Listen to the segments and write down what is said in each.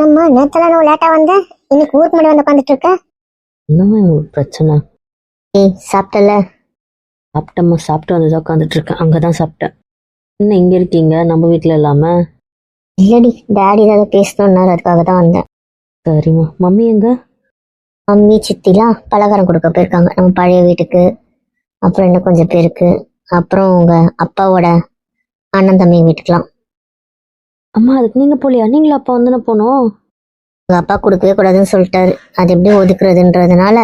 அம்மா நேத்தெல்லாம் நான் லேட்டா வந்தேன், இன்னைக்கு ஊருக்கு முன்னாடி வந்து உட்காந்துட்டு இருக்க. என்னம்மா உங்களுக்கு பிரச்சனை? ஏய் சாப்பிட்டல? சாப்பிட்டம்மா, சாப்பிட்டு வந்து உட்காந்துட்டு இருக்கேன். அங்கதான் சாப்பிட்டேன். என்ன இங்க இருக்கீங்க, நம்ம வீட்டுல இல்லாம? இல்லடி, டாடி ஏதாவது பேசணும்னாரு, அதுக்காக தான் வந்தேன். சரிம்மா. மம்மி எங்க? மம்மி சித்திலாம் பலகாரம் கொடுக்க போயிருக்காங்க நம்ம பழைய வீட்டுக்கு. அப்புறம் இன்னும் கொஞ்சம் பேருக்கு, அப்புறம் உங்க அப்பாவோட அண்ணன் தம்பி வீட்டுக்கலாம். அம்மா அதுக்கு நீங்க போலியா? நீங்களும் அப்பா வந்து போனோம். உங்க அப்பா கொடுக்கவே கூடாதுன்னு சொல்லிட்டாரு. அது எப்படி ஒதுக்குறதுன்றதுனால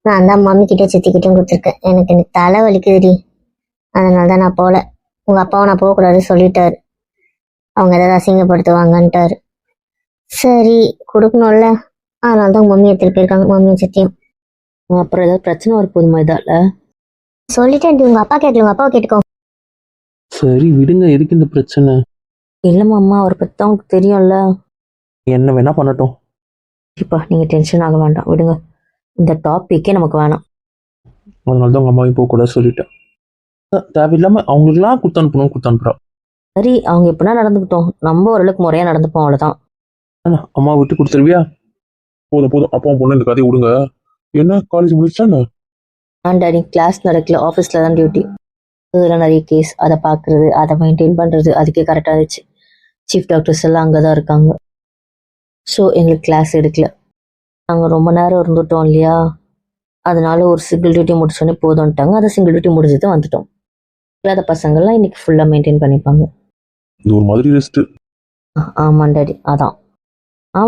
நான் தான் மம்மி கிட்டே சித்திக்கிட்டையும் கொடுத்துருக்கேன். எனக்கு இன்னைக்கு தலை வலிக்குதுடி, அதனால தான் நான் போகல. உங்க அப்பாவை நான் போகக்கூடாதுன்னு சொல்லிட்டாரு, அவங்க ஏதாவது அசிங்கப்படுத்துவாங்கன்ட்டாரு. சரி கொடுக்கணும்ல, அதனால தான் உங்க மம்மி எடுத்துட்டு போயிருக்காங்க, மம்மியும் சித்தியும். அப்புறம் ஏதாவது பிரச்சனை வர போதுமா இதால? சொல்லிட்டேன், உங்க அப்பா கேட்கல, உங்க அப்பாவை கேட்டுக்கோ. சரி விடுங்க, எதுக்கு இந்த பிரச்சனை? இல்லம்மா அம்மா, அவரை பத்தி தான் உங்களுக்கு தெரியும்ல. என்ன வேணா பண்ணட்டும். இப்பா நீங்க டென்ஷன் ஆக வேண்டாம், விடுங்க. இந்த டாபிக்கே நமக்கு வேணாம். அதனால தான் உங்க அம்மாவையும் போகக்கூடாது சொல்லிட்டேன். தேவையில்லாம அவங்களுக்குலாம் குத்து அனுப்பணும், குத்து அனுப்புறா. சரி, அவங்க எப்படின்னா நடந்துக்கிட்டோம், நம்ம ஓரளவுக்கு முறையா நடந்துப்போம், அவ்வளவுதான். அம்மா விட்டு கொடுத்துருவியா? போதும் போதும், அப்பா பொண்ணு இந்த கதையை விடுங்க. என்ன காலேஜ் முடிச்சா? டாடி கிளாஸ் நடக்கல, ஆஃபீஸில் தான் டியூட்டி. இதெல்லாம் நிறைய கேஸ், அதை பார்க்குறது, அதை மெயின்டைன் பண்ணுறது, அதுக்கே கரெக்டாக இருந்துச்சு. சீஃப் டாக்டர்ஸ் எல்லாம் அங்கே தான் இருக்காங்க. ஸோ எங்களுக்கு கிளாஸ் எடுக்கல. நாங்கள் ரொம்ப நேரம் இருந்துட்டோம் இல்லையா, அதனால ஒரு சிங்கிள் டியூட்டி முடிச்சோன்னே போதும்ட்டாங்க. அதை சிங்கிள் டியூட்டி முடிஞ்சது வந்துட்டோம். இல்லாத பசங்கள்லாம் இன்னைக்கு ஃபுல்லாக மெயின்டைன் பண்ணிப்பாங்க. இது ஒரு மாதிரி ரெஸ்ட். ஆமாம் டாடி, அதான்.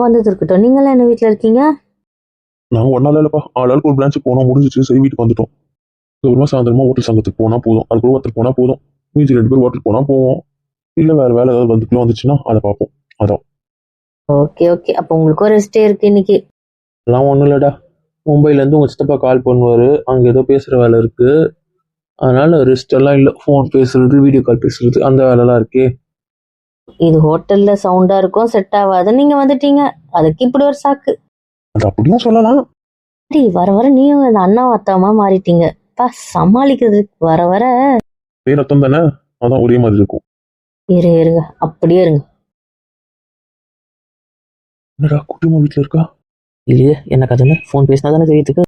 வந்தது இருக்கட்டும். நீங்களாம் என்ன வீட்டில் இருக்கீங்க? நாங்கள் ஒன்னால இல்லைப்பா, ஆளாளுக்கு ஒரு பிரான்ச்சுக்கு போனோம், முடிஞ்சிச்சு. சரி வீட்டுக்கு வந்துட்டோம். ஒரு சாயந்தரமா ஹோட்டல் சங்கத்துக்கு போனால் போதும், அது கூட ஒருத்தர் போனால் போதும். மீதி 2 பேர் ஹோட்டல் போனால் போவோம், இல்லை வேறு வேலை ஏதாவது வந்துச்சுன்னா அதை பார்ப்போம். அதான். ஓகே ஓகே, அப்போ உங்களுக்கும் ரெஸ்டே இருக்கு இன்னைக்கு. எல்லாம் ஒன்றும் இல்லைடா, மும்பைலேருந்து உங்கள் சித்தப்பா கால் பண்ணுவார், அங்கே ஏதோ பேசுகிற வேலை இருக்குது, அதனால் ரெஸ்ட் எல்லாம் இல்லை. ஃபோன் பேசுறது, வீடியோ கால் பேசுறது, அந்த வேலைலாம் இருக்கே. இது ஹோட்டல்ல சவுண்டா இருக்கும், செட் ஆகாது. நீங்க வந்துட்டீங்க, அதுக்கு இப்படி ஒரு சாக்கு. அது அப்படியும் சொல்லலாம். வர வர நீயும் அந்த அண்ணா அத்தாமா மாறிட்டீங்க. சமாளிக்கிறதுக்கு வர வர. ஒரே ரத்தம் தானே, அதான் ஒரே மாதிரி இருக்கும். இருங்க அப்படியே இருங்க. என்னடா குட்டிமா வீட்டில் இருக்கா? இல்லையே, என்ன கதைன்னு ஃபோன் பேசினா தானே தெரியத்துக்கு.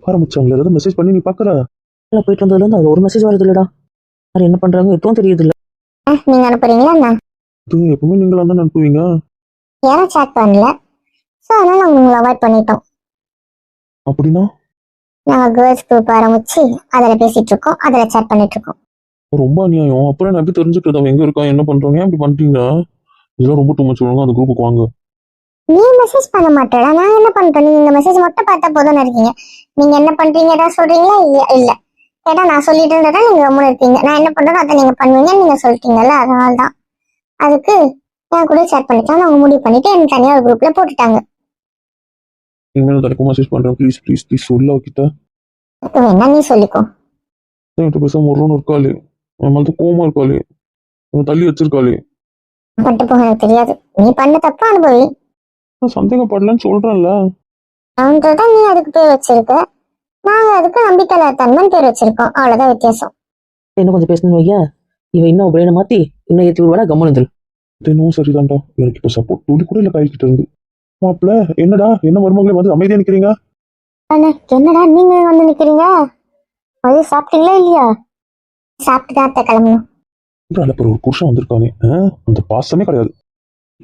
ஆரம்பிச்சாங்களே, ஏதாவது மெசேஜ் பண்ணி நீ பார்க்குற? போயிட்டு வந்ததுலேருந்து அது ஒரு மெசேஜ் வரது இல்லடா. அது என்ன பண்றாங்க எதுவும் தெரியுது இல்லை. நீங்க அனுப்புறீங்களா என்ன? எப்பவுமே நீங்களா தான் அனுப்புவீங்க. யாரும் சேட் பண்ணல, ஸோ அதனால நாங்கள் உங்களை அவாய்ட் பண்ணிட்டோம். அப்படின்னா நாங்கள் கேர்ள்ஸ் குரூப் ஆரம்பிச்சு அதில் பேசிட்டு இருக்கோம், அதில் சேட் பண்ணிட்டு இருக்கோம். ரொம்ப அநியாயம். அப்புறம் நான் எப்படி தெரிஞ்சுக்கிறது அவன் எங்க இருக்கா, என்ன பண்றாங்க? ஏன் இப்படி பண்றீங்க? இதெல்லாம் ரொம்ப டூ மச். அந்த குரூப்புக்கு வாங்க. நீ மெசேஜ் பண்ண மாட்டேடா, நான் என்ன பண்றேன்? நீங்க மெசேஜ் மட்டும் பார்த்தா போதும்னு இருக்கீங்க. நீங்க என்ன பண்றீங்க ஏதாவது சொல்றீங்களா? இல்ல கேட்டா நான் சொல்லிட்டு இருந்ததா நீங்க கம்முன்னு இருக்கீங்க. நான் என்ன பண்றேனோ அதை நீங்க பண்ணுவீங்கன்னு நீங்க சொல்லிட்டீங்கல்ல, அதனாலதான். அதுக்கு நான் கூட சேட் பண்ணிக்கலாம், அவங்க முடிவு பண்ணிட்டு எனக்கு தனியா ஒரு குரூப்ல போட்டுட்டாங்க. இனிமேல் தனக்கு மெசேஜ் பண்றேன், ப்ளீஸ் ப்ளீஸ் ப்ளீஸ் சொல்ல கிட்ட. என்ன நீ சொல்லிக்கோ. என்கிட்ட பேச முருன்னு இருக்காளே, என் மேல கோவமா இருக்காளே, என்னை தள்ளி வச்சிருக்காளே. பண்ணிட்டு போக எனக்கு தெரியாது, நீ பண்ண தப்பா அனுபவி. நான் சந்தேகப்படலன்னு சொல்றேன்ல. அவங்கள்தான் நீ அதுக்கு பேர் வச்சிருக்க, நாங்க அதுக்கு நம்பிக்கையில்லா தன்மைன்னு பேர் வச்சிருக்கோம், அவ்வளவுதான் வித்தியாசம். இன்னும் கொஞ்சம் பேசணும் ஐயா, இவன் இன்னும் பிரெயினை மாத்தி இன்னும் ஏற்றி விடுவாடா, கம்முன்னு. இன்னும் சரிதான்டா, எனக்கு இப்போ சப்போர்ட் துளி கூட இல்லை கைகிட்ட இருந்து. மாப்பிள்ள என்னடா, என்ன மருமகளே வந்து அமைதியா நிக்கிறீங்க? என்னடா நீங்க வந்து நிக்கிறீங்க? அது சாப்பிட்டீங்களா இல்லையா? சாப்பிட்டுதான் அத்தை கிளம்பணும். அப்புறம் ஒரு புருஷன் வந்திருக்கானே, அந்த பாசமே கிடையாது.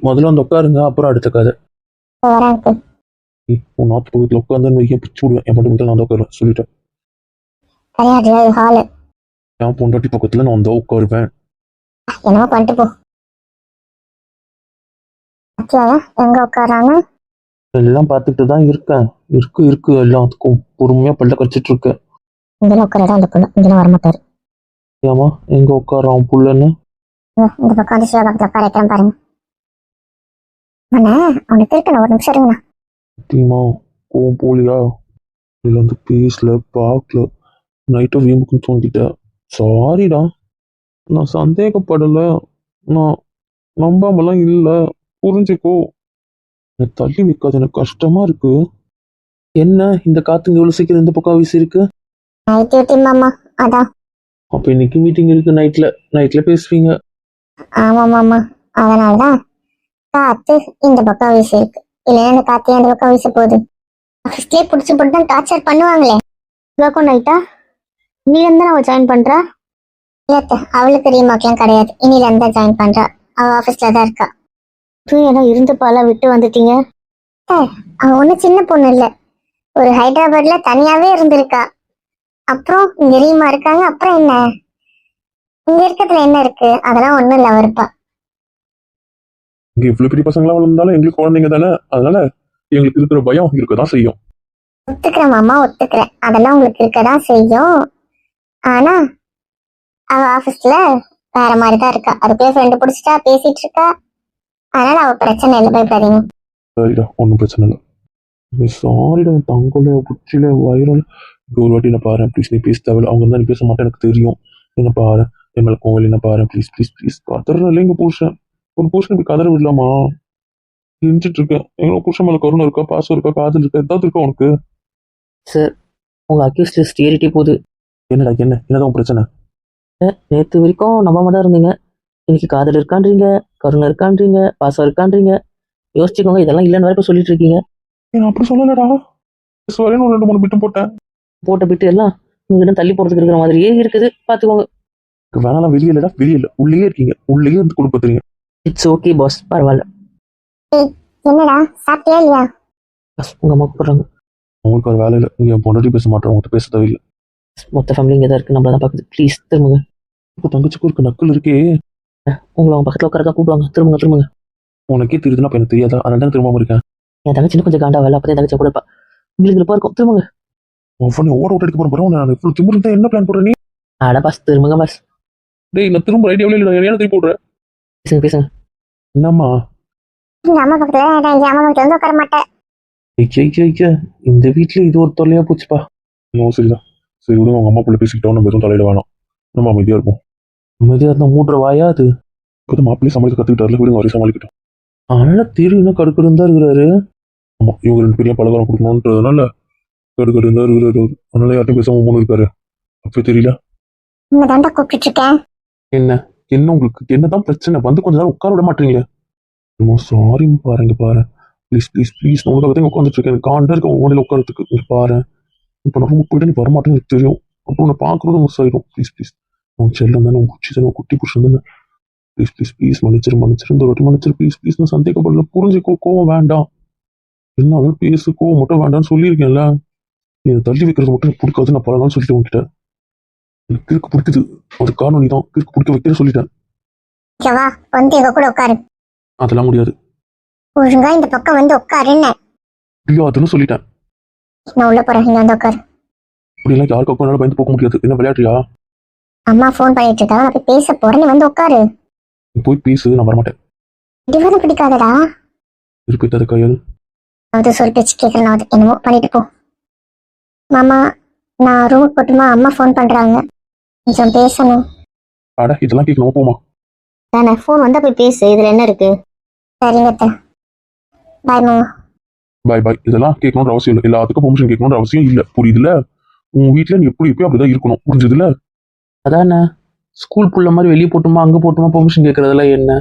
முதல்ல வந்து உட்காருங்க, அப்புறம் அடுத்த கதை. வரேன். உன் நாத்து பக்கத்துல உட்காந்து வைக்க பிச்சு விடுவேன். என் மட்டும் நான் தான் உட்காருவேன் சொல்லிட்டேன். கிடையாது ஹாலு. என் பொண்டாட்டி பக்கத்துல நான் தான் உட்காருவேன். என்னமோ பண்ணிட்டு போ. எங்க உட்காராங்க? எல்லாம் பார்த்துட்டு தான் இருக்கேன். இருக்கு எல்லாத்துக்கும் பொறுமையா பல்ல கடிச்சிட்டு இருக்கேன். இங்கெல்லாம் உட்காரடா அந்த பொண்ணு, இங்கெல்லாம் வரமாட்டாரு. ஏமா எங்க உட்கார அவன் புள்ளன்னு? இந்த பக்கம் வந்து சிவா பக்கத்துல உட்கார வைக்கிறேன் பாருங்க. அவனுக்கு இருக்கணும், ஒரு நிமிஷம் இருங்கண்ணா. சத்தியமா கோவம் போலியா? இதுல வந்து பேசல பார்க்கல, நைட்டை வீம்புக்குன்னு தூங்கிட்டேன். சாரிடா, நான் சந்தேகப்படல, நான் நம்பாமலாம் இல்லை, புரிஞ்சுக்கோ. என்னை தள்ளி வைக்காது, எனக்கு கஷ்டமா இருக்கு. என்ன இந்த காத்துங்க இவ்வளவு சீக்கிரம் இந்த பக்கம் வீசி இருக்கு? நைட் டியூட்டி மாமா, அதான். அப்ப இன்னைக்கு மீட்டிங் இருக்கு, நைட்ல பேசுவீங்க. ஆமா மாமா, அதனாலதான் காத்து இந்த பக்கம் வீச இருக்கு, இல்லைன்னா அந்த காத்து அந்த பக்கம் வீச போகுது. ஆஃபீஸ்லயே பிடிச்சி போட்டு தான் டார்ச்சர் பண்ணுவாங்களே. இவக்கும் நைட்டா நீ இருந்தா அவ ஜாயின் பண்றா? இல்லத்த, அவளுக்கு ரீமார்க்லாம் கிடையாது, இனில இருந்தா ஜாயின் பண்றா. அவ ஆஃபீஸ்ல தான் இருக்கா. ஏதோ இருந்து பாலா விட்டு வந்துட்டீங்க. அவ ஒன்னும் சின்ன பொண்ணு இல்ல, ஒரு ஹைதராபாத்ல தனியாவே இருந்திருக்கா. அப்புறம் இங்க ரீமா இருக்காங்க, அப்புறம் என்ன இங்க இருக்கிறதுல என்ன இருக்கு? அதெல்லாம் ஒண்ணும் இல்ல, அவ இருப்பா. இங்க இவ்வளவு பெரிய பசங்களா வளர்ந்தாலும் எங்களுக்கு குழந்தைங்க தானே, அதனால எங்களுக்கு இருக்கிற பயம் இருக்கதான் செய்யும். ஒத்துக்கிறேன் மாமா, ஒத்துக்கிறேன், அதெல்லாம் உங்களுக்கு இருக்கதான் செய்யும். ஆனா அவ ஆபீஸ்ல வேற மாதிரிதான் இருக்கா. அதுக்குள்ள ஃப்ரெண்டு பிடிச்சிட்டா, பேசிட்டு இருக்கா. அதனால அவ பிரச்சனை இல்லை, பயப்படாதீங்க. சரிடா, ஒன்றும் பிரச்சனை இல்லை. சாரிடா, தங்கல குச்சியில வயிறால ஒரு வாட்டி என்ன பாரு ப்ளீஸ். நீ பேச தேவையில்ல, அவங்க இருந்தா நீ பேச மாட்டேன் எனக்கு தெரியும். என்ன பாரு, என் மேல கோவில் என்ன பாரு ப்ளீஸ் ப்ளீஸ் ப்ளீஸ். கதறல இங்க புருஷன், ஒரு புருஷன் இப்படி கதற விடலாமா? செஞ்சுட்டு இருக்கேன். எங்க புருஷன் மேல கருணை இருக்கா, பாசம் இருக்கா, காதல் இருக்கா, ஏதாவது இருக்கா உனக்கு? சார், உங்கள் அக்யூஸ் லிஸ்ட் ஏறிட்டே போகுது. என்னடா என்னதான் உன் பிரச்சனை? நேற்று வரைக்கும் நம்பாம தான் இருந்தீங்க, இன்னைக்கு காதல் இருக்கான்றீங்க, கருணை இருக்கான்றீங்க, பாசம் இருக்கான்றீங்க. யோசிச்சுக்கோங்க, இதெல்லாம் இல்லைன்னு வரைக்கும் சொல்லிட்டு இருக்கீங்க. நான் அப்படி சொல்லலடா, வரேன்னு ஒரு 2-3 பிட்டும் போட்டேன். போட்ட பிட்டு எல்லாம் உங்ககிட்ட தள்ளி போறதுக்கு இருக்கிற மாதிரியே இருக்குது, பார்த்துக்கோங்க. வேணாம், வெளியே இல்லடா, வெளியே இல்லை, உள்ளேயே இருக்கீங்க, உள்ளேயே இருந்து கொடுப்பீங்க. இட்ஸ் ஓகே பாஸ், பரவாயில்ல. என்னடா சாப்பிட்டியா இல்லையா? பாஸ், உங்கள் அம்மா கூப்பிட்றாங்க. உங்களுக்கு ஒரு வேலை இல்லை, நீங்க என் பொண்டாட்டி பேச மாட்டேன், உங்கள்கிட்ட பேச தேவையில்லை. மொத்த ஃபேமிலி இங்கே தான் இருக்குது, நம்மள தான் பார்க்குது. ப்ளீஸ் திரும்புங்க. இப்போ தங்கச்சிக்கு ஒரு நக்கல் இருக்கே. உங்களை அவங்க பக்கத்தில் உட்கார தான் கூப்பிடுவாங்க. திரும்புங்க. உனக்கே தெரியுதுன்னா அப்ப எனக்கு தெரியாதா? அதனால தான் திரும்பாம இருக்கேன். என் தங்கச்சி இன்னும் கொஞ்சம் காண்டா வேலை, அப்போ என் தங்கச்சி கூட இருப்பா. உங்களுக்கு இருப்பா இருக்கும். திரும்புங்க. அவனை ஓட விட்டு அடிக்க போறேன். நான் இவ்வளவு திமிரு இருந்தா என்ன பிளான் போடுற நீ? ஆடா பாஸ், திரும்புங்க பாஸ். டேய், நான் திரும்ப ஐடியாவில இல்லை, என்ன திருப்பி போடுறேன்? பேசுங்க. என்னம்மா? இந்த அம்மா பக்கத்துல நான் எங்க அம்மா பக்கத்துல வந்து உட்கார மாட்டேன். இந்த வீட்டுல இது ஒரு தொல்லையா போச்சுப்பா. சரிதான், சரி விடுங்க, அவங்க அம்மா பிள்ளை பேசிக்கிட்டோம், நம்ம எதுவும் தலையிட வேணாம், நம்ம அமைதியா இருப்போம். அமைதியா இருந்தா மூடுற வாயா அது? இப்போதான் மாப்பிள்ளையும் சமாளிக்க கத்துக்கிட்டாருல, விடுங்க, வரையும் சமாளிக்கிட்டோம். அதனால தெரியும், இன்னும் கடுக்கடுன்னு தான் இருக்கிறாரு. ஆமா, இவங்க 2 பேரையும் பலகாரம் கொடுக்கணும்ன்றதுனால கடுக்கடுன்னு தான் இருக்கிறாரு. அதனால யார்ட்டையும் பேசாம மூணு இருக்காரு. அப்பவே தெரியல. உங்க தாண்டா கூப்பிட்டு இருக்கேன். என்ன உங்களுக்கு என்னதான் பிரச்சனை? வந்து கொஞ்ச நேரம் உட்கார விட மாட்டீங்களே? சாரி பாருங்க, பாரு ப்ளீஸ் ப்ளீஸ் ப்ளீஸ். நான் உங்களை உட்காந்துட்டு இருக்கேன், எனக்கு காண்டா இருக்க உங்க உட்காரத்துக்கு. இங்க பாரு, இப்போ நான் ரூமுக்கு போயிட்டு நீ வரமாட்டேன்னு எனக்கு தெரியும். அப்புறம் நான் பார்க்கறது மிஸ் ஆயிடும். ப்ளீஸ் ப்ளீஸ், உன் செல்லம் தானே, உன் குச்சி தானே, குட்டி புருஷன் தானே. ப்ளீஸ் ப்ளீஸ் ப்ளீஸ், மன்னிச்சிரு இந்த வாட்டி மன்னிச்சிரு ப்ளீஸ் ப்ளீஸ். நான் சந்தேகப்படல, புரிஞ்சுக்கோ, கோவம் வேண்டாம். என்ன பேசு, கோவம் மட்டும் வேண்டாம்னு சொல்லியிருக்கேன்ல. நீ அதை தள்ளி வைக்கிறது மட்டும் எனக்கு பிடிக்காது. நான் பல நாள் சொல்லிட்டு உங்ககிட்ட எனக்கு கிறுக்கு பிடிக்குது, அது காரணம் நீ தான். கிறுக்கு பிடிக்க வைக்கிறேன்னு சொல்லிட்டேன். ஓகேவா, வந்து எங்க கூட உட்காரு. அதெல்லாம் முடியாது. ஒழுங்கா இந்த பக்கம் வந்து உட்காருன்னு. முடியாதுன்னு சொல்லிட்டேன். நான் உள்ள போறேன், இங்க வந்து உட்காரு. அப்படிலாம் யாருக்காக்கும் என்னால பயந்து போக முடியாது. என்ன விளையாடுறியா? அம்மா ஃபோன் பண்ணிட்டு இருக்காங்க, நான் போய் பேச போறேன், நீ வந்து உட்காரு. நீ போய் பேசு, நான் வரமாட்டேன். இதுவரை பிடிக்காதடா. இருப்பிட்டாத கையல். அது சொல் பேச்சு கேட்கறேன், அது என்னமோ பண்ணிட்டு போ. மாமா, நான் ரூமுக்கு போட்டுமா, அம்மா ஃபோன் பண்றாங்க, கொஞ்சம் பேசணும். அட, இதெல்லாம் கேட்கணும், போமா. தானே, ஃபோன் வந்தா போய் பேசு, இதுல என்ன இருக்கு? சரிங்க அத்தை, பாய் மாமா. பாய் பாய். இதெல்லாம் கேட்கணும்னு அவசியம் இல்லை, எல்லாத்துக்கும் பெர்மிஷன் கேட்கணும்னு அவசியம் இல்லை, புரியுதுல? உன் வீட்டுல நீ எப்படி இருப்பியோ அப்படிதான் இருக்கணும், புரிஞ்சதுல? அதானே, ஸ்கூல் புள்ள மாதிரி வெளியே போட்டுமா அங்கே போட்டுமா பெர்மிஷன் கேட்கறதெல்லாம் என்ன?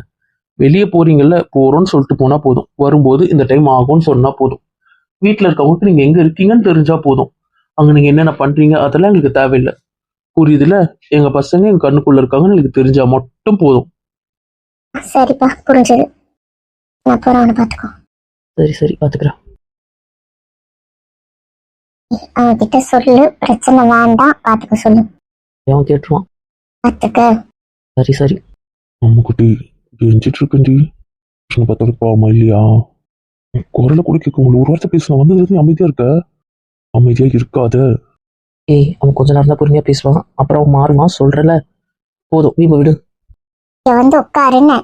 வெளியே போறீங்கல்ல, போறோம்னு சொல்லிட்டு போனா போதும். வரும்போது இந்த டைம் ஆகும்னு சொன்னா போதும். வீட்டில் இருக்கவங்களுக்கு நீங்க எங்க இருக்கீங்கன்னு தெரிஞ்சா போதும். அங்க நீங்க என்னென்ன பண்றீங்க அதெல்லாம் எங்களுக்கு தேவையில்லை, புரியுதுல? எங்க பசங்க எங்க கண்ணுக்குள்ள இருக்காங்கன்னு எனக்கு தெரிஞ்சா மட்டும் போதும். சரிப்பா, புரிஞ்சது. நான் போறேன், அவனை பாத்துக்கோ. சரி பாத்துக்கிறேன். அவன் கிட்ட சொல்லு, பிரச்சனை வேண்டாம், பாத்துக்க சொல்லு. அவன் கேட்டுருவான். பாத்துக்க. சரி. அம்மா குட்டி எஞ்சிட்டு இருக்கேன்டி. பார்த்தா பாவமா இல்லையா? குரலை கூட கேட்க முடியல. ஒரு வார்த்தை பேசணும், வந்ததுல அமைதியா இருக்க. அமைதியா இருக்காத. ஏய், அவன் கொஞ்ச நேரம் தான் பொறுமையா பேசுவான், அப்புறம் அவன் மாறுவான். சொல்றல, போதும், வீம்பு விடு. இங்க வந்து உட்காருன்னு.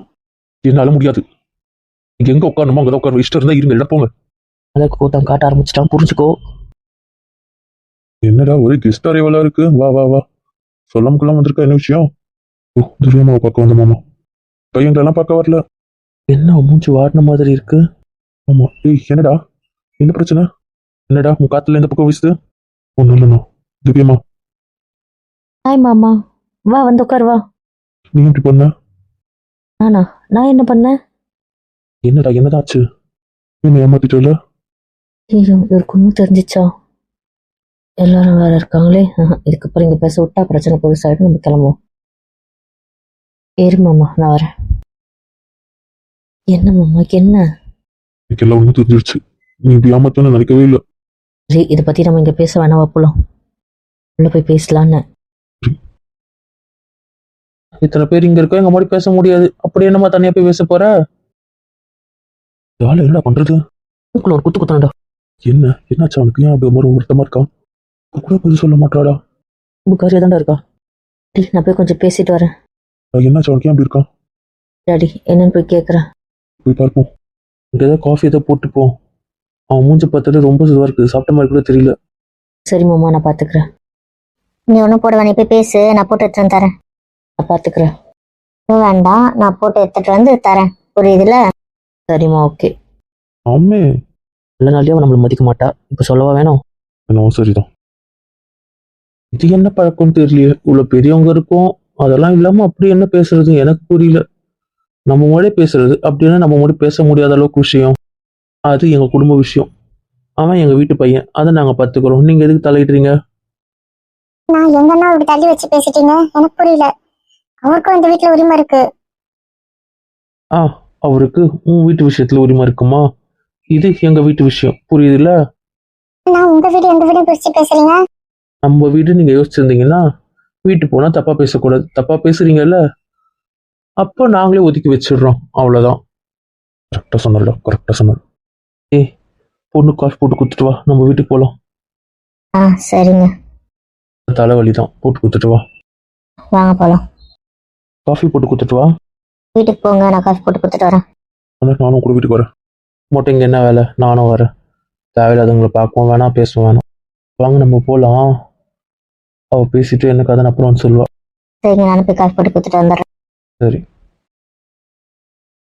என்னால முடியாது. நீங்க எங்க உட்காரணுமோ அங்கதான் உட்கார. இஷ்டம் இருந்தா இருங்க, இல்ல போங்க. அதற்கு கூட்டம் காட்ட ஆரம்பிச்சிட்டான், புரிஞ்சுக்கோ. என்னடா ஒரே கெஸ்ட் அறைவலா இருக்கு. வா வா வா, சொல்லாமக்குலாம் வந்திருக்கா, என்ன விஷயம்? ஓ, துரியமாவை பார்க்க வந்த மாமா. கையங்களெல்லாம் பார்க்க வரல. என்ன மூச்சு வாடின மாதிரி இருக்கு? ஆமா. ஏய், என்னடா என்ன பிரச்சனை? என்னடா உன் காத்துல இந்த பக்கம் வீசுது? ஒன்னும் இல்லைண்ணா. திவ்யமா, ஹாய் மாமா, வா வந்து உட்கார் வா. நீ எப்படி பண்ண? நான் என்ன பண்ணேன்? என்னடா என்னதாச்சு? என்ன ஏமாத்திட்டல? ஐயோ இவருக்கு ஒன்றும் தெரிஞ்சிச்சா? எல்லாரும் வேற இருக்காங்களே. இதுக்கப்புறம் இங்கே பேச விட்டா பிரச்சனை பெருசாயிடும். நம்ம கிளம்புவோம். ஏறு மாமா, நான் வரேன். என்ன மாமா என்ன? எனக்கு எல்லாம் ஒன்றும் தெரிஞ்சிருச்சு. நீ இப்படி ஏமாத்தான நினைக்கவே இல்லை. சரி, இதை பற்றி நம்ம இங்கே பேச வேணாம், போலாம் உள்ள போய் பேசலான்னு. இத்தனை பேர் இங்க இருக்கோம், எங்க மாதிரி பேச முடியாது. அப்படி என்னமா தனியா போய் பேச போற? வேலை என்னடா பண்றது? ஒரு குத்து குத்தானடா. என்ன என்னாச்சு அவனுக்கு? ஏன் அப்படி ஒரு மாதிரி வருத்தமா இருக்கான்? கூட பதில் சொல்ல மாட்டாடா. புக்காரியா தான்டா இருக்கா. டி, நான் போய் கொஞ்சம் பேசிட்டு வரேன். என்னாச்சு அவனுக்கு? ஏன் அப்படி இருக்கான்? டாடி என்னன்னு போய் கேட்குறேன். போய் பார்ப்போம். இங்க ஏதாவது காஃபி ஏதோ போட்டுப்போம். அவன் மூஞ்சி பார்த்தாலே ரொம்ப இதுவா இருக்கு. சாப்பிட்ட மாதிரி கூட தெரியல. சரி மாமா, நான் பார்த்துக்கிறேன். நீ ஒன்றும் போட வேணாம், போய் பேசு, நான் போட்டு எடுத்துட்டு தரேன். நான் பார்த்துக்கிறேன். ஒன்றும் வேண்டாம், நான் போட்டு எடுத்துட்டு வந்து தரேன். புரியுதுல? சரிம்மா, ஓகே. ஆமே நல்ல நாளையும் அவன் நம்மளை மதிக்க மாட்டா. இப்போ சொல்லவா வேணும்? என்னவோ சரிதான். இது என்ன பழக்கம்னு தெரியலையே. இவ்வளவு பெரியவங்க இருக்கும், அதெல்லாம் இல்லாம அப்படி என்ன பேசுறது எனக்கு புரியல. நம்ம மொழி பேசுறது அப்படின்னா நம்ம மொழி பேச முடியாத அளவுக்கு விஷயம். அது எங்க குடும்ப விஷயம். அவன் எங்க வீட்டு பையன், அதை நாங்க பாத்துக்கிறோம். நீங்க எதுக்கு தலையிடுறீங்க? நான் எங்கன்னா இப்படி தள்ளி வச்சு பேசிட்டீங்க, எனக்கு புரியல. அவருக்கும் இந்த வீட்டுல உரிமை இருக்கு. அவருக்கு உன் வீட்டு விஷயத்துல உரிமை இருக்குமா? இது எங்க வீட்டு விஷயம், புரியுதுல்ல? நான் உங்க வீடு எங்க வீடு பிரிச்சு பேசுறீங்க. நம்ம வீடு நீங்க யோசிச்சிருந்தீங்கன்னா வீட்டு போனா தப்பா பேசக்கூடாது. தப்பா பேசுறீங்கல்ல, அப்ப நாங்களே ஒதுக்கி வச்சிடுறோம், அவ்வளவுதான். கரெக்டா சொன்னடா, கரெக்டா சொன்ன. பொண்ணு காஃபி போட்டு கொடுத்துட்டு வா, நம்ம வீட்டுக்கு போலாம். சரிங்க. தலைவலி தான், போட்டு கொடுத்துட்டு வா. வாங்க போலாம். காஃபி போட்டு கொடுத்துட்டு வா. வீட்டுக்கு போங்க, நான் காஃபி போட்டு கொடுத்துட்டு வரேன். நானும் கூட வீட்டுக்கு வரேன். மட்டும் இங்க என்ன வேலை? நானும் வரேன். தேவையில்லாதவங்களை பார்க்கவும் வேணாம், பேசவும் வேணாம். வாங்க நம்ம போலாம். அவ பேசிட்டு என்ன கதை அப்புறம் சொல்லுவா. சரிங்க, நானும் போய் காஃபி போட்டு கொடுத்துட்டு வந்துடுறேன். சரி.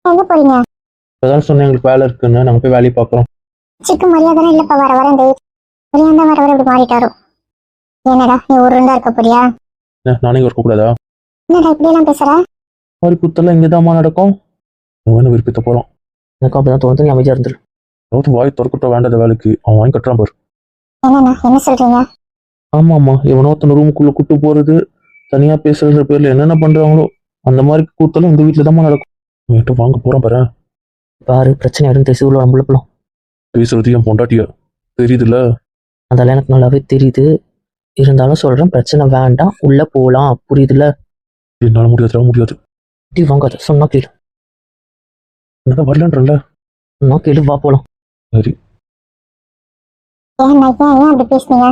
எங்க போறீங்க? இப்பதான் சொன்னேன் எங்களுக்கு வேலை இருக்குன்னு, நாங்க போய் வேலையை பார்க்குறோம். சிக்கு மரியாதை இல்லப்பா, வர வர இந்த மரியாதை வர வர இப்படி மாறிட்டாரோ. என்னடா நீ ஒரு ரெண்டா இருக்க போறியா? நானே இங்க இருக்கக்கூடாதா? என்னடா இப்படி எல்லாம் பேசுற? மாதிரி குத்தெல்லாம் இங்கதாம்மா நடக்கும். வேணும் விருப்பத்தை போலாம். எனக்கு அப்படிதான் தோணுது, நீ அமைதியா இருந்துரு. அதாவது வாய் திறக்கட்ட வேண்டாத வேலைக்கு அவன் வாங்கி கட்டுறான் பாரு. என்னண்ணா என்ன சொல்றீங்க? ஆமாம்மா, எவனோ ஒருத்தன ரூமுக்குள்ள கூட்டு போறது, தனியா பேசுற பேர்ல என்னென்ன பண்றாங்களோ அந்த மாதிரி கூத்தெல்லாம் இந்த வீட்டுல தாம்மா நடக்கும். என்கிட்ட வாங்க போறான் பாரு. பாரு, பிரச்சனை யாரும் தெரிஞ்சு உள்ள நம்மள போலாம். பேசுறது என் பொண்டாட்டியா தெரியுதுல்ல? அதெல்லாம் எனக்கு நல்லாவே தெரியுது. இருந்தாலும் சொல்றேன், பிரச்சனை வேண்டாம், உள்ள போலாம், புரியுதுல்ல? என்னால முடியாது, முடியாது. டி வாங்காத, சொன்னா கேளு. என்னதான் வரலன்றல? சொன்னா கேளு, வா போலாம். சரி. ஏன் அப்படி பேசுனீங்க?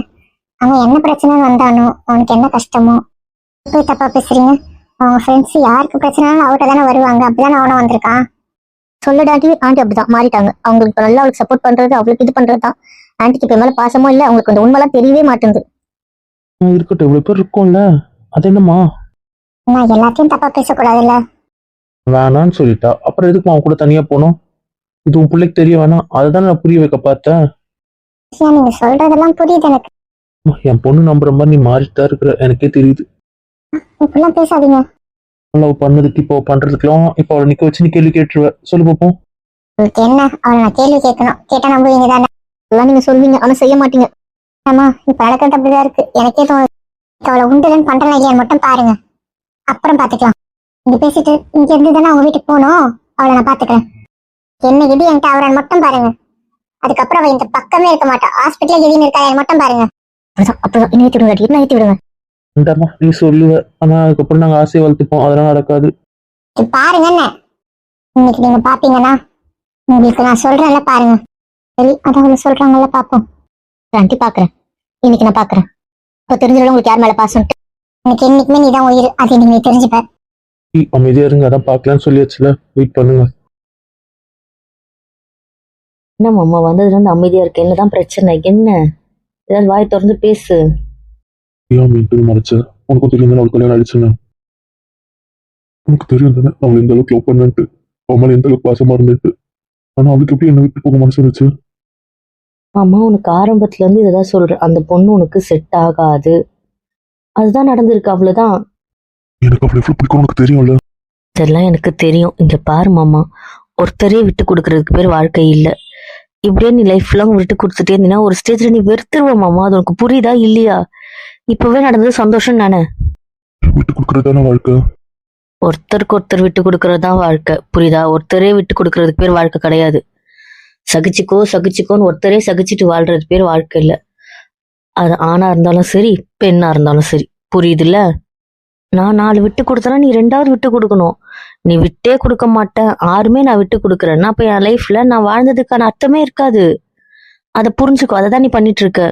அவன் என்ன பிரச்சனைன்னு வந்தானோ, அவனுக்கு என்ன கஷ்டமோ போய் தப்பா பேசுறீங்க? அவங்க ஃப்ரெண்ட்ஸ் யாருக்கு பிரச்சனைனாலும் அவர்கிட்ட தானே வருவாங்க. அப்படிதானே அவனும் வந்திருக்கான். சொல்லுடாட்டி, ஆண்டி அப்படிதான் மாறிட்டாங்க. அவங்களுக்கு இப்ப நல்லா அவளுக்கு சப்போர்ட் பண்றது, அவளுக்கு இது பண்றதுதான். ஆண்டிக்கு இப்ப மேல பாசமும் இல்ல, அவங்களுக்கு அந்த உண்மைலாம் தெரியவே மாட்டேங்குது. இருக்கட்டும், இவ்வளவு பேர் இருக்கும்ல, அது என்னம்மா? நான் எல்லாத்தையும் தப்பா பேசக்கூடாதுல்ல. வேணான்னு சொல்லிட்டா, அப்புறம் எதுக்கு அவன் கூட தனியா போனோம்? இது உன் பிள்ளைக்கு தெரிய வேணாம், அதுதான் நான் புரிய வைக்க பார்த்தேன். நீங்க சொல்றதெல்லாம் புரியுது எனக்கு. என் பொண்ணு நம்புற மாதிரி நீ மாறிட்டா இருக்கிற, எனக்கே தெரியுது. இப்பெல்லாம் பேசாதீங்க. அவ பண்ணதுக்கு இப்போ பண்றதுக்கெல்லாம் இப்ப அவளை நிக்க வச்சு நீ கேள்வி கேட்டுருவ. சொல்லு பாப்போம். உங்களுக்கு என்ன? அவளை நான் கேள்வி கேட்கணும், கேட்டா நம்புவீங்க தானே? எல்லாம் நீங்க சொல்வீங்க, ஆனா செய்ய மாட்டீங்க. ஆமா, இப்ப நடக்கிறது அப்படிதான் இருக்கு. எனக்கே தோணுது, அவளை உண்டுலன்னு பண்றேன் இல்லையான்னு மட்டும் பாருங்க, அப்புறம் பாத்துக்கலாம். இங்க பேசிட்டு இங்க இருந்து தானே அவங்க வீட்டுக்கு போகணும். அவளை நான் பாத்துக்கிறேன். என்ன இது என்கிட்ட அவரான் மட்டும் பாருங்க. அதுக்கப்புறம் அவ இந்த பக்கமே இருக்க மாட்டா. ஹாஸ்பிட்டல் எதின்னு இருக்காது மட்டும் பாருங்க. அப்படிதான் நிறுத்தி விடுங்க, என்ன நிறுத்தி விடுங்க. நீ சொல்லுவ, ஆனா அதுக்கப்புறம் நாங்க ஆசையை வளர்த்துப்போம், அதெல்லாம் நடக்காது. பாருங்க என்ன, இன்னைக்கு நீங்க பாத்தீங்கன்னா உங்களுக்கு நான் சொல்றேன்ல, பாருங்க. சரி, அதான் அவங்க சொல்றாங்கல்ல, பாப்போம். ஆண்டி பாக்குறேன், இன்னைக்கு நான் பாக்குறேன். இப்ப தெரிஞ்சிடும் உங்களுக்கு யார் மேல பாசம். எனக்கு என்னைக்குமே நீதான் உயிர், அது நீங்க தெரிஞ்சுப்ப. அமைதியா இருங்க, அதான் பாக்கலாம்னு சொல்லியாச்சுல, வெயிட் பண்ணுங்க. என்ன மாமா, வந்ததுல இருந்து அமைதியா இருக்கு, என்னதான் பிரச்சனை? என்ன ஏதாவது வாய் திறந்து பேசு. ஏன் மீட்டு மறைச்ச? உனக்கும் தெரியும் தானே அவள் கல்யாணம் ஆயிடுச்சுன்னு. உனக்கு தெரியும் தானே அவள் எந்த அளவுக்கு லவ் பண்ணன்ட்டு, அவன் மேல எந்த அளவுக்கு பாசமா இருந்துட்டு. ஆனா அவளுக்கு எப்படி என்ன விட்டு போக மனசு இருந்துச்சு? மாமா, உனக்கு ஆரம்பத்துல இருந்து இதான் சொல்றேன், அந்த பொண்ணு உனக்கு செட் ஆகாது, அதுதான் நடந்திருக்கு, அவ்வளவுதான். எனக்கு அவளை எப்படி பிடிக்கும் உனக்கு தெரியும்ல? இதெல்லாம் எனக்கு தெரியும். இங்க பாரு மாமா, ஒருத்தரே விட்டு கொடுக்கறதுக்கு பேர் வாழ்க்கை இல்லை. இப்படியே நீ லைஃப் லாங் விட்டு கொடுத்துட்டே இருந்தீங்கன்னா ஒரு ஸ்டேஜ்ல நீ வெறுத்துருவ மாமா. அது உனக்கு புரியுதா இல்லையா? இப்பவே நடந்தது சந்தோஷம் தானே. விட்டு கொடுக்கறதான வாழ்க்கை. ஒருத்தருக்கு ஒருத்தர் விட்டு கொடுக்கறது தான் வாழ்க்கை, புரியுதா? ஒருத்தரே விட்டு கொடுக்கறதுக்கு பேர் வாழ்க்கை கிடையாது. சகிச்சுக்கோன்னு ஒருத்தரே சகிச்சுட்டு வாழ்றது பேர் வாழ்க்கை இல்லை. அது ஆணா இருந்தாலும் சரி, பெண்ணா இருந்தாலும் சரி, புரியுதுல்ல? நான் 4 விட்டு கொடுத்தேன்னா நீ 2வது விட்டு கொடுக்கணும். நீ விட்டே கொடுக்க மாட்டேன், 6மே நான் விட்டு கொடுக்குறேன்னா அப்ப என் லைஃப்ல நான் வாழ்ந்ததுக்கான அர்த்தமே இருக்காது. அதை புரிஞ்சுக்கோ. அதை தான் நீ பண்ணிட்டு இருக்க.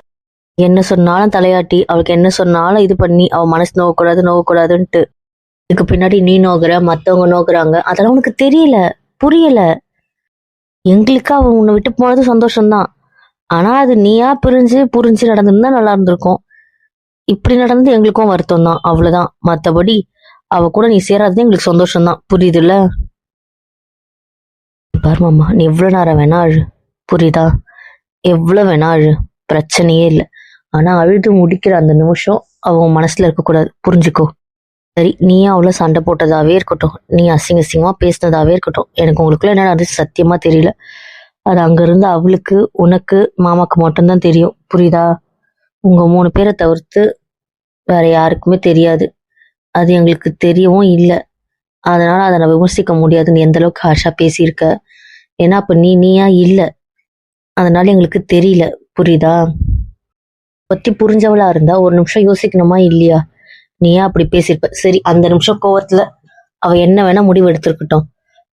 என்ன சொன்னாலும் தலையாட்டி, அவளுக்கு என்ன சொன்னாலும் இது பண்ணி அவ மனசு நோகக்கூடாதுன்ட்டு இதுக்கு பின்னாடி நீ நோகுற, மத்தவங்க நோக்குறாங்க. அதெல்லாம் உனக்கு தெரியல, புரியல. எங்களுக்கு அவ உன்னை விட்டு போனது சந்தோஷம்தான். ஆனா அது நீயா புரிஞ்சு நடந்திருந்தா நல்லா இருந்திருக்கும். இப்படி நடந்தது எங்களுக்கும் வருத்தம் தான், அவ்வளவுதான். மத்தபடி அவ கூட நீ சேராதது எங்களுக்கு சந்தோஷம்தான், புரியுதுல்ல? பாரு மாமா, நீ எவ்வளவு நேரம் வேணா அழு, புரியுதா? எவ்வளவு வேணா அழு, பிரச்சனையே இல்லை. ஆனா அழுது முடிக்கிற அந்த நிமிஷம் அவன் மனசுல இருக்கக்கூடாது, புரிஞ்சுக்கோ. சரி, நீயும் அவ்வளோ சண்டை போட்டதாவே இருக்கட்டும், நீ அசிங்கமா பேசினதாவே இருக்கட்டும், எனக்கு உங்களுக்குள்ள என்ன அது சத்தியமா தெரியல. அது அங்கிருந்து அவளுக்கு, உனக்கு, மாமாக்கு மட்டும்தான் தெரியும், புரியுதா? உங்க 3 பேரை தவிர்த்து வேற யாருக்குமே தெரியாது. அது எங்களுக்கு தெரியவும் இல்லை. அதனால அதை நான் விமர்சிக்க முடியாது நீ எந்த அளவுக்கு ஹார்ஷா பேசியிருக்க. ஏன்னா அப்ப நீயா இல்லை, அதனால எங்களுக்கு தெரியல, புரியுதா? பத்தி புரிஞ்சவளா இருந்தா ஒரு நிமிஷம் யோசிக்கணுமா இல்லையா? நீயா அப்படி பேசியிருப்ப. சரி, அந்த நிமிஷம் கோவத்துல அவ என்ன வேணா முடிவு எடுத்திருக்கட்டும்.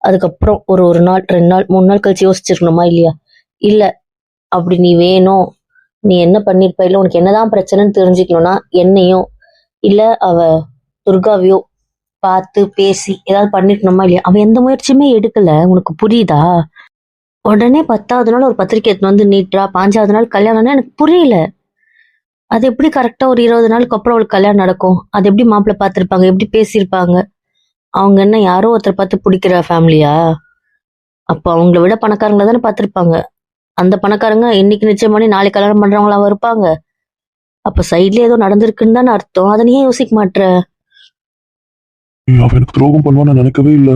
அதுக்கப்புறம் ஒரு நாள் 2 நாள் 3 நாள் கழிச்சு யோசிச்சிருக்கணுமா இல்லையா? இல்ல, அப்படி நீ வேணும், நீ என்ன பண்ணிருப்ப, இல்ல உனக்கு என்னதான் பிரச்சனைன்னு தெரிஞ்சுக்கணும்னா என்னையும் இல்ல அவ துர்காவையோ பார்த்து பேசி ஏதாவது பண்ணிருக்கணுமா இல்லையா? அவ எந்த முயற்சியுமே எடுக்கல, உனக்கு புரியுதா? உடனே 10வது நாள் ஒரு பத்திரிக்கை எடுத்துன்னு வந்து நீட்றா, 5வது நாள் கல்யாணம்னா எனக்கு புரியல. அது எப்படி கரெக்டா ஒரு 20 நாளுக்கு அப்புறம் அவளுக்கு கல்யாணம் நடக்கும்? அது எப்படி மாப்பிள்ளை பார்த்திருப்பாங்க, எப்படி பேசியிருப்பாங்க? அவங்க என்ன யாரோ ஒருத்தர் பார்த்து பிடிக்கிற ஃபேமிலியா? அப்போ அவங்கள விட பணக்காரங்கள தானே பார்த்திருப்பாங்க. அந்த பணக்காரங்க இன்னைக்கு நிச்சயம் பண்ணி நாளைக்கு கல்யாணம் பண்றவங்களாவா இருப்பாங்க? அப்ப சைட்ல ஏதோ நடந்திருக்குன்னு தானே அர்த்தம். அதை நீ ஏன் யோசிக்க மாட்ற? அவ எனக்கு துரோகம் பண்ணுவான்னு நினைக்கவே இல்லை.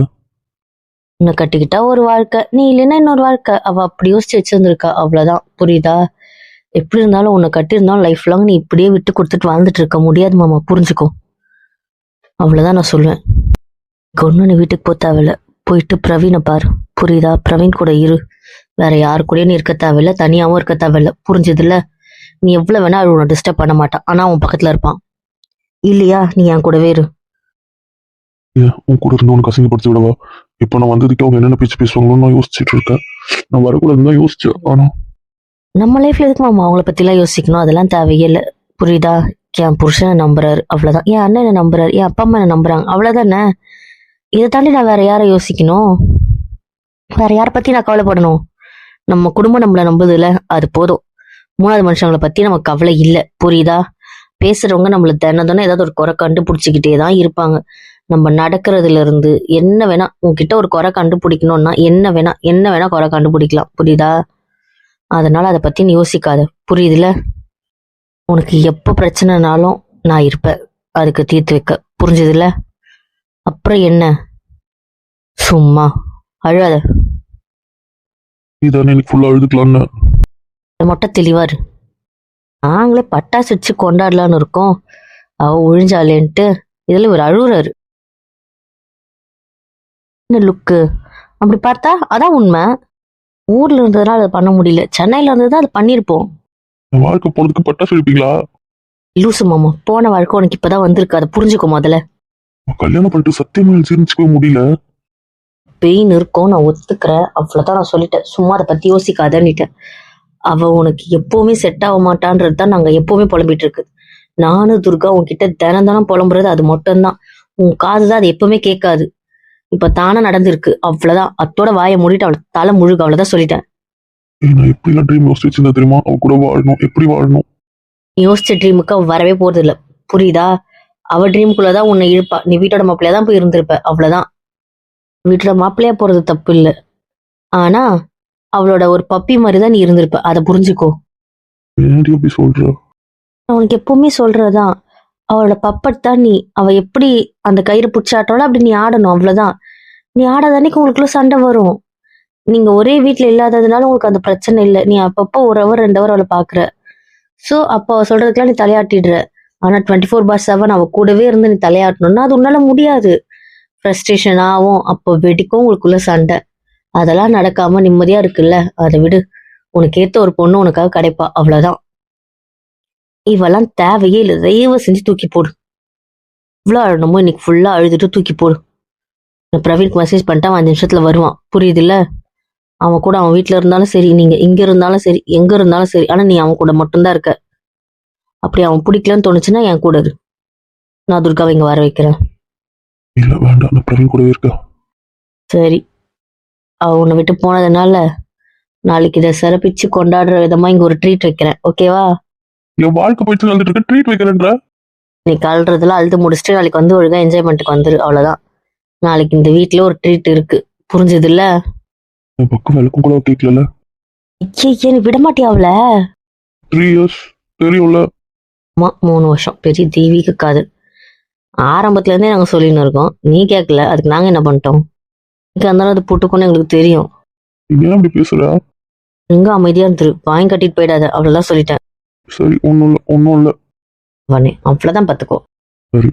உன்னை கட்டிக்கிட்டா ஒரு வாழ்க்கை, நீ இல்லைன்னா இன்னொரு வாழ்க்கை. அவ அப்படி யோசிச்சு வச்சிருந்திருக்கா, அவ்வளவுதான், புரியுதா? எப்படி இருந்தாலும் உன்னை கட்டியிருந்தாலும் லைஃப் லாங் நீ இப்படியே விட்டு கொடுத்துட்டு வாழ்ந்துட்டு இருக்க முடியாது மாமா, புரிஞ்சுக்கோ. அவ்வளவுதான் நான் சொல்லுவேன். ஒன்னும் நீ வீட்டுக்கு போக தேவையில்ல, போயிட்டு பிரவீனை பாரு, புரியுதா? பிரவீன் கூட இரு, வேற யாரு கூடயும் நீ இருக்க தேவையில்ல, தனியாவும் இருக்க தேவையில்ல, புரிஞ்சதுல? நீ எவ்வளவு வேணா உன்னை டிஸ்டர்ப் பண்ண மாட்டான், ஆனா அவன் பக்கத்துல இருப்பான், இல்லையா? நீ என் கூடவே இரு. ஏன் உன் கூட இருந்து உனக்கு அசிங்கப்படுத்தி விடவா? இப்ப நான் வந்ததுக்கு அவங்க என்னென்ன பேச்சு பேசுவாங்களோன்னு நான் யோசிச்சுட்டு இருக்கேன். நான் வரக்கூடாதுன்னு தான் யோசிச்சேன். ஆனா நம்ம லைஃப்ல எதுக்கு மாமா அவங்கள பத்தி எல்லாம் யோசிக்கணும்? அதெல்லாம் தேவையே இல்லை, புரியுதா? என் புருஷனை நம்புறாரு, அவ்வளவுதான். என் அண்ணன் என்ன நம்புறாரு, என் அப்பா அம்மா என்ன நம்புறாங்க, அவ்வளவுதானே. இதை தாண்டி நான் வேற யாரை யோசிக்கணும்? வேற யாரை பத்தி நான் கவலைப்படணும்? நம்ம குடும்பம் நம்மள நம்புதுல, அது போதும். 3வது மனுஷங்களை பத்தி நமக்கு கவலை இல்லை, புரியுதா? பேசுறவங்க நம்மள தினம் ஏதாவது ஒரு குறை கண்டுபிடிச்சுக்கிட்டே தான் இருப்பாங்க. நம்ம நடக்கிறதுல இருந்து என்ன வேணா, உன்கிட்ட ஒரு குறை கண்டுபிடிக்கணும்னா என்ன வேணா குறை கண்டுபிடிக்கலாம், புரியுதா? அதனால அதை பத்தி நீ யோசிக்காத, புரியுதுல? உனக்கு எப்ப பிரச்சனைனாலும் நான் இருப்பேன், அதுக்கு தீர்த்து வைக்க, புரிஞ்சதுல? அப்புறம் என்ன, சும்மா அழாத. இதானே எனக்கு ஃபுல்லா அழுதுக்கலான்னு. மொட்டை தெளிவாரு. நாங்களே பட்டாசு வச்சு கொண்டாடலான்னு இருக்கோம், அவ ஒழிஞ்சாலேன்ட்டு இதுல ஒரு அழுகுறாரு. என்ன லுக்கு? அப்படி பார்த்தா அதான் உண்மை. ஊர்ல இருந்ததுனால அதை பண்ண முடியல, சென்னையில இருந்ததுதான் அதை பண்ணிருப்போம். என் வாழ்க்கை போனதுக்கு பட்டாசு வெடிப்பீங்களா? லூசு மாமா, போன வாழ்க்கை உனக்கு இப்பதான் வந்திருக்கு, அதை புரிஞ்சுக்கோ முதல்ல. கல்யாணம் பண்ணிட்டு சத்தியமா ஜீர்ணிச்சுக்கவே முடியல. பெயின் இருக்கும், நான் ஒத்துக்கிறேன், அவ்வளவுதான். நான் சொல்லிட்டேன், சும்மா அதை பத்தி யோசிக்காதன்னுட்டேன். அவ உனக்கு எப்பவுமே செட் ஆக மாட்டான்றது தான் நாங்க எப்பவுமே புலம்பிட்டு இருக்கு. நானும் துர்கா உன்கிட்ட தினம் புலம்புறது அது மட்டும்தான். உன் காதுதான் அது எப்பவுமே கேட்காது. இப்ப தானே நடந்திருக்கு, அவ்வளவுதான். அத்தோட வாயை மூடிட்டு அவளை தலை முழுக, அவ்வளவுதான் சொல்லிட்டேன். நான் எப்படிலாம் ட்ரீம் யோசிச்சு வச்சிருந்தா தெரியுமா? அவ கூட வாழணும், எப்படி வாழணும். நீ யோசிச்ச ட்ரீமுக்கு அவ வரவே போறது இல்ல, புரியுதா? அவ ட்ரீமுக்குள்ளதான் உன்னை இழுப்பா. நீ வீட்டோட மாப்பிள்ளையா தான் போய் இருந்திருப்ப, அவ்வளவுதான். வீட்டோட மாப்பிள்ளையா போறது தப்பு இல்ல, ஆனா அவளோட ஒரு பப்பி மாதிரிதான் நீ இருந்திருப்ப, அதை புரிஞ்சுக்கோ. ஏன்டி அப்படி சொல்ற? நான் உனக்கு எப்பவுமே சொல்றதுதான், அவளோட பப்பட் தான் நீ. அவ எப்படி அந்த கயிறு பிடிச்சாட்டாலும் அப்படி நீ ஆடணும், அவ்வளவுதான். நீ ஆடாத அன்னைக்கு உங்களுக்குள்ள சண்டை வரும். நீங்க ஒரே வீட்ல இல்லாததுனால உங்களுக்கு அந்த பிரச்சனை இல்லை. நீ அப்பப்போ 1 ஹவர் 2 ஹவர் அவளை பாக்குற. ஸோ அப்போ அவ சொல்றதுக்கெல்லாம் நீ தலையாட்டிடுற. ஆனா 24/7 அவ கூடவே இருந்து நீ தலையாட்டணும்னா அது உன்னால முடியாது. ஃப்ரஸ்ட்ரேஷன் ஆகும், அப்போ வெடிக்கும் உங்களுக்குள்ள சண்டை. அதெல்லாம் நடக்காம நிம்மதியா இருக்குல்ல, அதை விடு. உனக்கு ஏத்த ஒரு பொண்ணு உனக்காக கிடைப்பா, அவ்வளவுதான். இவெல்லாம் தேவையே இல்லை, தயவு செஞ்சு தூக்கி போடு. இவ்வளோ அழணுமோ இன்னைக்கு ஃபுல்லா அழுதுட்டு தூக்கி போடு. நான் பிரவீனுக்கு மெசேஜ் பண்ணிட்டேன், அவன் 5 நிமிஷத்துல வருவான், புரியுதுல்ல? அவன் கூட அவன் வீட்ல இருந்தாலும் சரி, நீங்க இங்க இருந்தாலும் சரி, எங்க இருந்தாலும் சரி, ஆனா நீ அவன் கூட மட்டும்தான் இருக்க. அப்படி அவன் பிடிக்கலன்னு தோணுச்சுன்னா என் கூட இரு. நான் துர்காவை இங்க வர வைக்கிறேன். இல்ல வேண்டாம், நான் பிரவீன் கூடவே இருக்கேன். சரி, அவ உன்னை விட்டு போனதுனால நாளைக்கு இதை சிறப்பிச்சு கொண்டாடுற விதமா இங்க ஒரு ட்ரீட் வைக்கிறேன், ஓகேவா? என் வாழ்க்கை போயிட்டு வந்துட்டு இருக்க, ட்ரீட் வைக்கிறேன்ற. நீ கல்றதெல்லாம் அழுது முடிச்சுட்டு நாளைக்கு வந்து ஒழுங்கா என்ஜாய்மெண்ட்டுக்கு வந்துரு, அவ்வளவுதான். நாளைக்கு இந்த வீட்ல ஒரு ட்ரீட் இருக்கு, புரிஞ்சது இல்ல? என் பக்கம் விளக்கம் கூட கேட்கல. ஐயே, நீ விட மாட்டியா அவள? 3 இயர்ஸ் தெரியும்ல. ஆமா, 3 வருஷம், பெரிய தெய்வீக காதல். ஆரம்பத்துல இருந்தே நாங்க சொல்லின்னு இருக்கோம், நீ கேட்கல, அதுக்கு நாங்க என்ன பண்ணிட்டோம்? இங்க இருந்தாலும் அது புட்டுக்குன்னு எங்களுக்கு தெரியும். நீ ஏன் அப்படி பேசுற? எங்க அமைதியா இருந்துரு, வாங்கி கட்டிட்டு போயிடாத, அவ்வளவுதான் சொல்லிட்டேன். சரி, ஒன்றும் இல்லை, ஒன்றும் இல்லை. அவனே அவ்வளவுதான், பாத்துக்கோ. சரி.